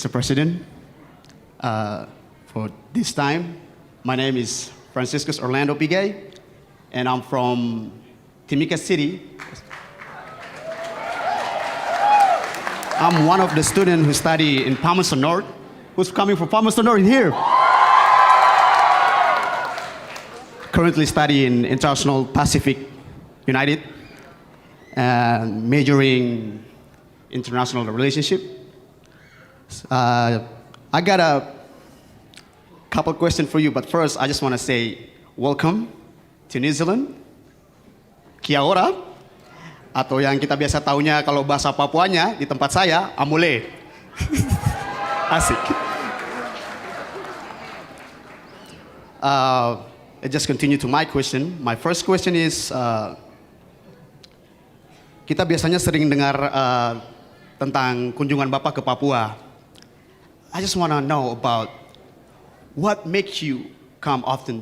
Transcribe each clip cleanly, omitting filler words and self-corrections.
Mr. President. For this time, my name is Franciscus Orlando Pigay, and I'm from Timika City. I'm one of the students who study in Palmerston North. Who's coming from Palmerston North here? Currently studying International Pacific United and majoring international relationship. I got a couple questions for you, but first I just want to say welcome to New Zealand, kia ora, atau yang kita biasa taunya kalau bahasa Papuanya di tempat saya, amule. Asik. I just continue to my question. My first question is, kita biasanya sering dengar tentang kunjungan Bapak ke Papua. I just want to know about what makes you come often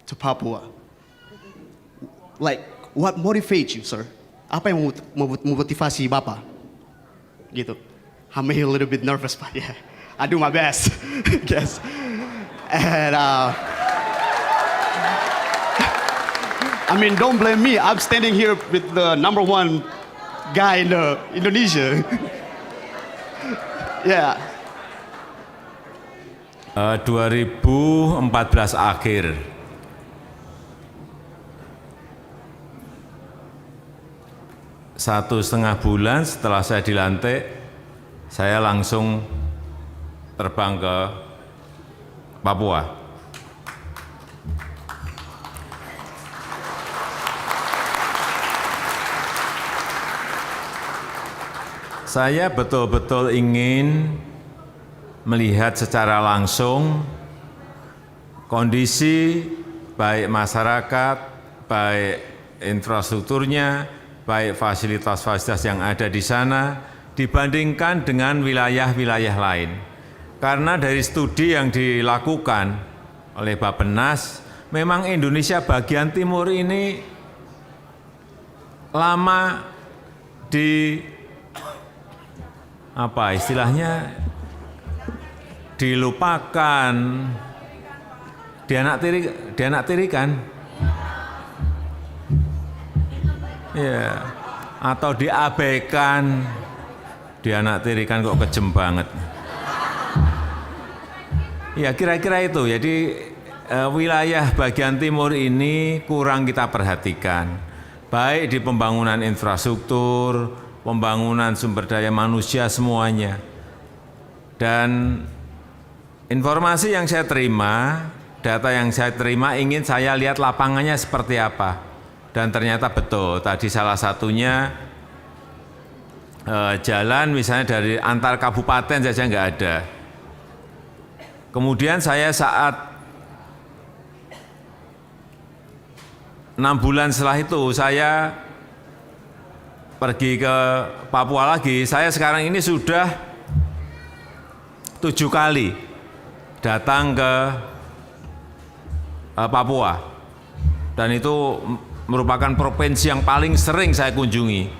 to Papua? Like, what motivates you, sir? Apa yang memotivasi Bapak? Gitu. I'm a little bit nervous, but yeah, I do my best. Yes. And I mean, don't blame me. I'm standing here with the #1 guy in Indonesia. Yeah. 2014 akhir, satu setengah bulan setelah saya dilantik, saya langsung terbang ke Papua. Saya betul-betul ingin melihat secara langsung kondisi baik masyarakat, baik infrastrukturnya, baik fasilitas-fasilitas yang ada di sana dibandingkan dengan wilayah-wilayah lain. Karena dari studi yang dilakukan oleh Bappenas, memang Indonesia bagian timur ini lama di apa istilahnya dilupakan, dianaktirikan, ya, atau diabaikan, dianaktirikan kok kejem banget. Ya kira-kira itu. Jadi wilayah bagian timur ini kurang kita perhatikan, baik di pembangunan infrastruktur, pembangunan sumber daya manusia semuanya. Dan informasi yang saya terima, data yang saya terima ingin saya lihat lapangannya seperti apa. Dan ternyata betul, tadi salah satunya jalan misalnya dari antar kabupaten saja nggak ada. Kemudian saya saat 6 bulan setelah itu saya pergi ke Papua lagi. Saya sekarang ini sudah 7 kali datang ke Papua, dan itu merupakan provinsi yang paling sering saya kunjungi.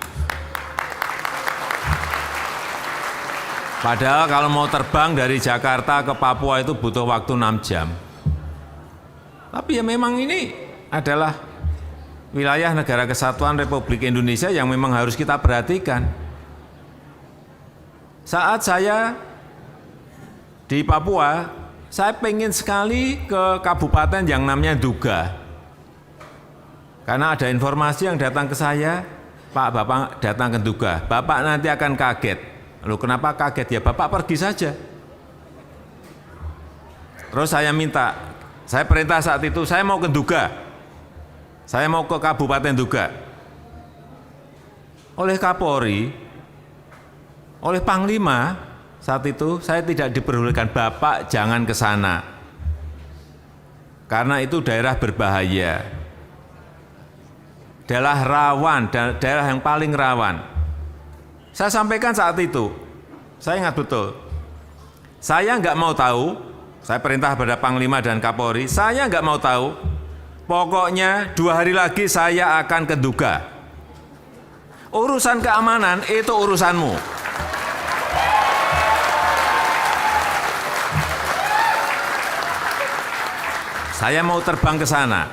Padahal kalau mau terbang dari Jakarta ke Papua itu butuh waktu 6 jam. Tapi ya memang ini adalah wilayah Negara Kesatuan Republik Indonesia yang memang harus kita perhatikan. Saat saya di Papua, saya pengen sekali ke kabupaten yang namanya Duga. Karena ada informasi yang datang ke saya, Pak, Bapak datang ke Duga, Bapak nanti akan kaget. Loh kenapa kaget? Ya Bapak pergi saja. Terus saya minta, saya perintah saat itu, saya mau ke Duga. Saya mau ke Kabupaten Duga. Oleh Kapolri, oleh Panglima, saat itu saya tidak diperbolehkan, Bapak jangan ke sana. Karena itu daerah berbahaya. Daerah rawan, daerah yang paling rawan. Saya sampaikan saat itu, saya ingat betul. Saya nggak mau tahu, saya perintah pada Panglima dan Kapolri, saya nggak mau tahu. Pokoknya 2 hari lagi saya akan ke Duga. Urusan keamanan itu urusanmu. Saya mau terbang ke sana.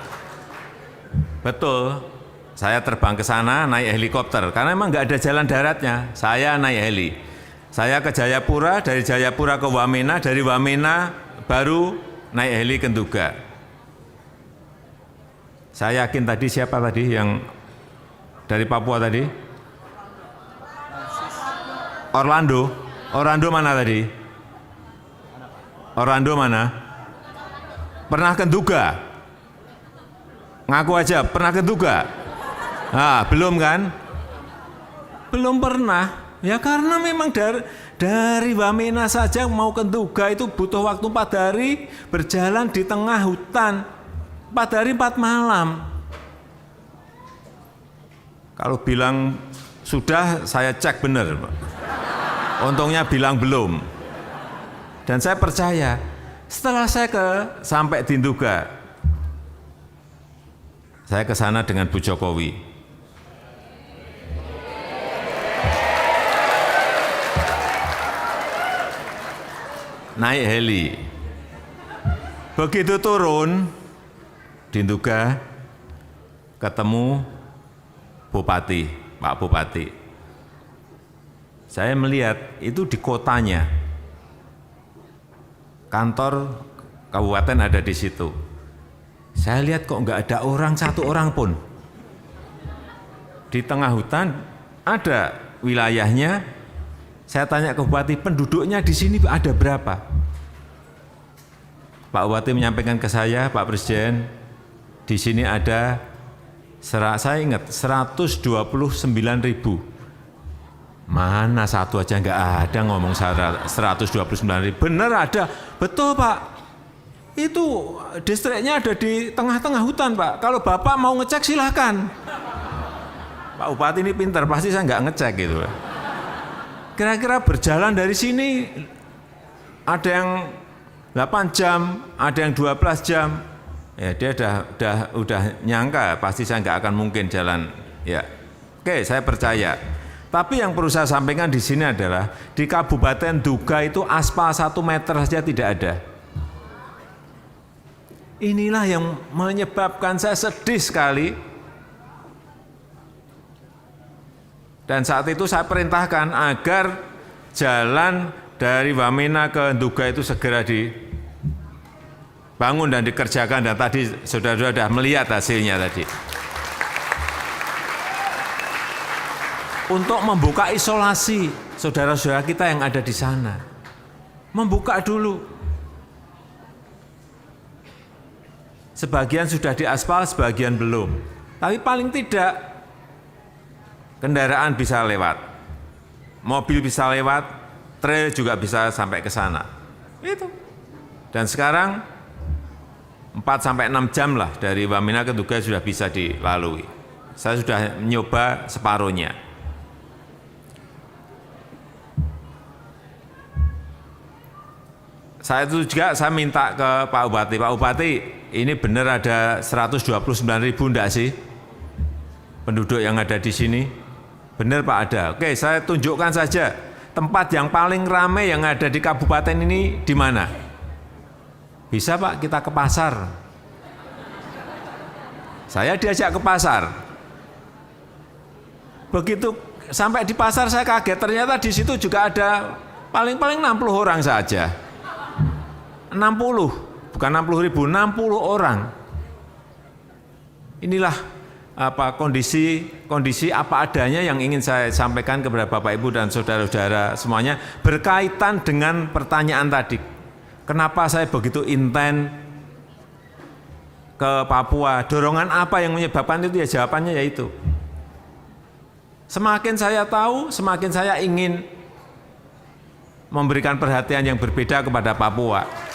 Betul, saya terbang ke sana naik helikopter, karena memang nggak ada jalan daratnya. Saya naik heli. Saya ke Jayapura, dari Jayapura ke Wamena, dari Wamena baru naik heli ke Nduga. Saya yakin tadi siapa tadi yang dari Papua tadi? Orlando. Orlando mana tadi? Orlando mana? Pernah ke Nduga? Ngaku aja, pernah ke Nduga? Ah, belum kan? Belum pernah. Ya karena memang dari Wamena saja mau ke Nduga itu butuh waktu 4 hari, berjalan di tengah hutan. 4 hari 4 malam. Kalau bilang sudah, saya cek benar. Untungnya bilang belum. Dan saya percaya, setelah saya sampai di Nduga, saya ke sana dengan Bu Jokowi. Naik heli. Begitu turun di Nduga, ketemu Bupati, Pak Bupati. Saya melihat itu di kotanya. Kantor kabupaten ada di situ. Saya lihat kok nggak ada orang, satu orang pun. Di tengah hutan ada wilayahnya. Saya tanya ke Bupati, penduduknya di sini ada berapa? Pak Bupati menyampaikan ke saya, Pak Presiden, di sini ada, saya ingat, 129.000. Mana satu aja nggak ada ngomong 129.000. Benar ada, betul Pak. Itu distriknya ada di tengah-tengah hutan Pak. Kalau Bapak mau ngecek silahkan. Pak Bupati ini pintar, pasti saya nggak ngecek gitu. Kira-kira berjalan dari sini ada yang 8 jam, ada yang 12 jam. Ya dia udah nyangka pasti saya nggak akan mungkin jalan. Ya, oke saya percaya. Tapi yang perlu saya sampaikan di sini adalah di Kabupaten Nduga itu aspal 1 meter saja tidak ada. Inilah yang menyebabkan saya sedih sekali. Dan saat itu saya perintahkan agar jalan dari Wamena ke Nduga itu segera dibangun dan dikerjakan. Dan tadi saudara-saudara sudah melihat hasilnya tadi. Untuk membuka isolasi saudara-saudara kita yang ada di sana. Membuka dulu. Sebagian sudah diaspal, sebagian belum. Tapi paling tidak kendaraan bisa lewat. Mobil bisa lewat, trail juga bisa sampai ke sana. Itu. Dan sekarang 4 sampai 6 jam lah dari Wamena ke Nduga sudah bisa dilalui. Saya sudah mencoba separuhnya. Saya itu juga saya minta ke Pak Bupati, Pak Bupati ini benar ada 129.000 enggak sih penduduk yang ada di sini? Benar Pak ada. Oke saya tunjukkan saja tempat yang paling ramai yang ada di kabupaten ini di mana? Bisa Pak kita ke pasar. Saya diajak ke pasar. Begitu sampai di pasar saya kaget, ternyata di situ juga ada paling-paling 60 orang saja. 60, bukan 60.000, 60 orang. Inilah kondisi apa adanya yang ingin saya sampaikan kepada Bapak Ibu dan saudara-saudara semuanya berkaitan dengan pertanyaan tadi. Kenapa saya begitu intent ke Papua? Dorongan apa yang menyebabkan itu? Ya jawabannya yaitu semakin saya tahu, semakin saya ingin memberikan perhatian yang berbeda kepada Papua.